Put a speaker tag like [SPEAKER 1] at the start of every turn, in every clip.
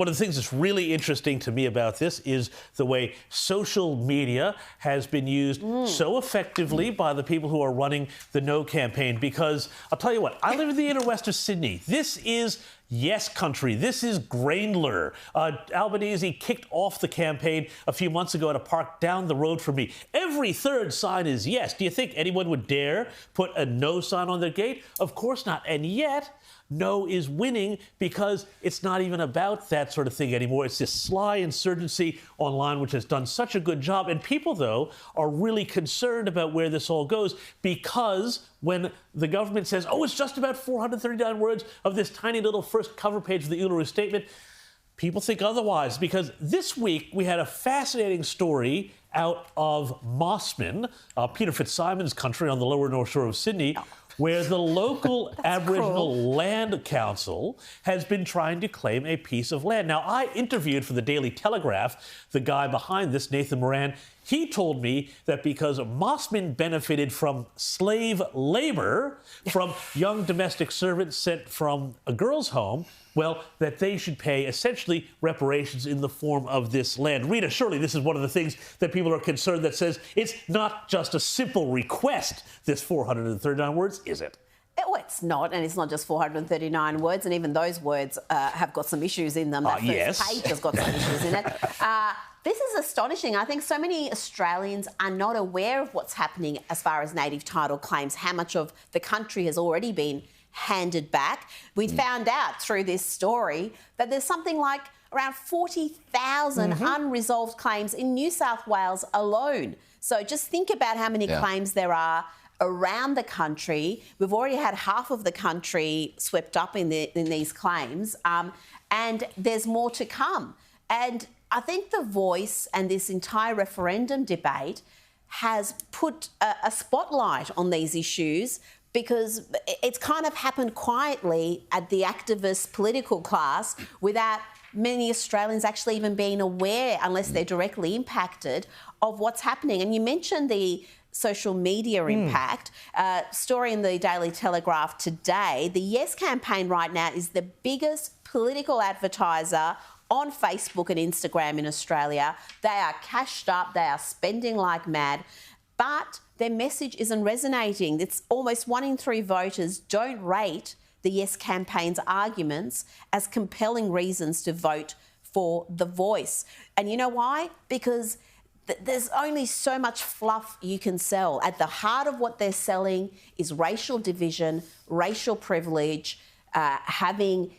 [SPEAKER 1] One of the things that's really interesting to me about this is the way social media has been used so effectively by the people who are running the No campaign. Because I'll tell you what, I live in the inner west of Sydney. This is yes country. This is Grainler. Albanese kicked off the campaign a few months ago at a park down the road from me. Every third sign is yes. Do you think anyone would dare put a no sign on their gate? Of course not. And yet, no is winning because it's not even about that sort of thing anymore. It's this sly insurgency online, which has done such a good job. And people, though, are really concerned about where this all goes because when the government says, oh, it's just about 439 words of this tiny little first cover page of the Uluru Statement, people think otherwise. Because this week we had a fascinating story out of Mossman, Peter Fitzsimon's country on the lower North Shore of Sydney, where the local Aboriginal Land Council has been trying to claim a piece of land. Now, I interviewed for the Daily Telegraph the guy behind this, Nathan Moran. He told me that because Mossman benefited from slave labor, from young domestic servants sent from a girl's home, well, that they should pay essentially reparations in the form of this land. Rita, surely this is one of the things that people are concerned that says it's not just a simple request, this 439 words, is it?
[SPEAKER 2] Oh, it's not, and it's not just 439 words, and even those words have got some issues in them. That first page has got some issues in it. This is astonishing. I think so many Australians are not aware of what's happening as far as native title claims, how much of the country has already been handed back. We found out through this story that there's something like around 40,000 unresolved claims in New South Wales alone. So just think about how many claims there are around the country. We've already had half of the country swept up in these claims, and there's more to come. And I think The Voice and this entire referendum debate has put a spotlight on these issues because it's kind of happened quietly at the activist political class without many Australians actually even being aware, unless they're directly impacted, of what's happening. And you mentioned the social media impact. Story in the Daily Telegraph today, the Yes campaign right now is the biggest political advertiser on Facebook and Instagram in Australia. They are cashed up, they are spending like mad, but their message isn't resonating. It's almost 1 in 3 voters don't rate the Yes campaign's arguments as compelling reasons to vote for The Voice. And you know why? Because there's only so much fluff you can sell. At the heart of what they're selling is racial division, racial privilege, having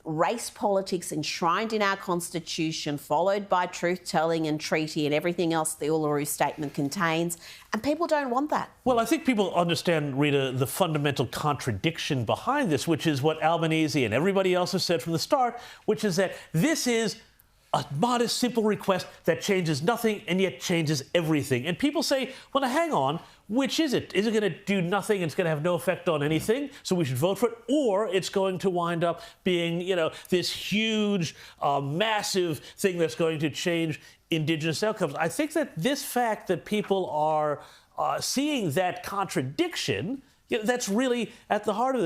[SPEAKER 2] race politics enshrined in our Constitution, followed by truth-telling and treaty and everything else the Uluru Statement contains, and people don't want that.
[SPEAKER 1] Well, I think people understand, Rita, the fundamental contradiction behind this, which is what Albanese and everybody else has said from the start, which is that this is a modest, simple request that changes nothing and yet changes everything. And people say, well, now hang on, which is it? Is it going to do nothing and it's going to have no effect on anything, so we should vote for it? Or it's going to wind up being, you know, this huge, massive thing that's going to change Indigenous outcomes. I think that this fact that people are seeing that contradiction, you know, that's really at the heart of it.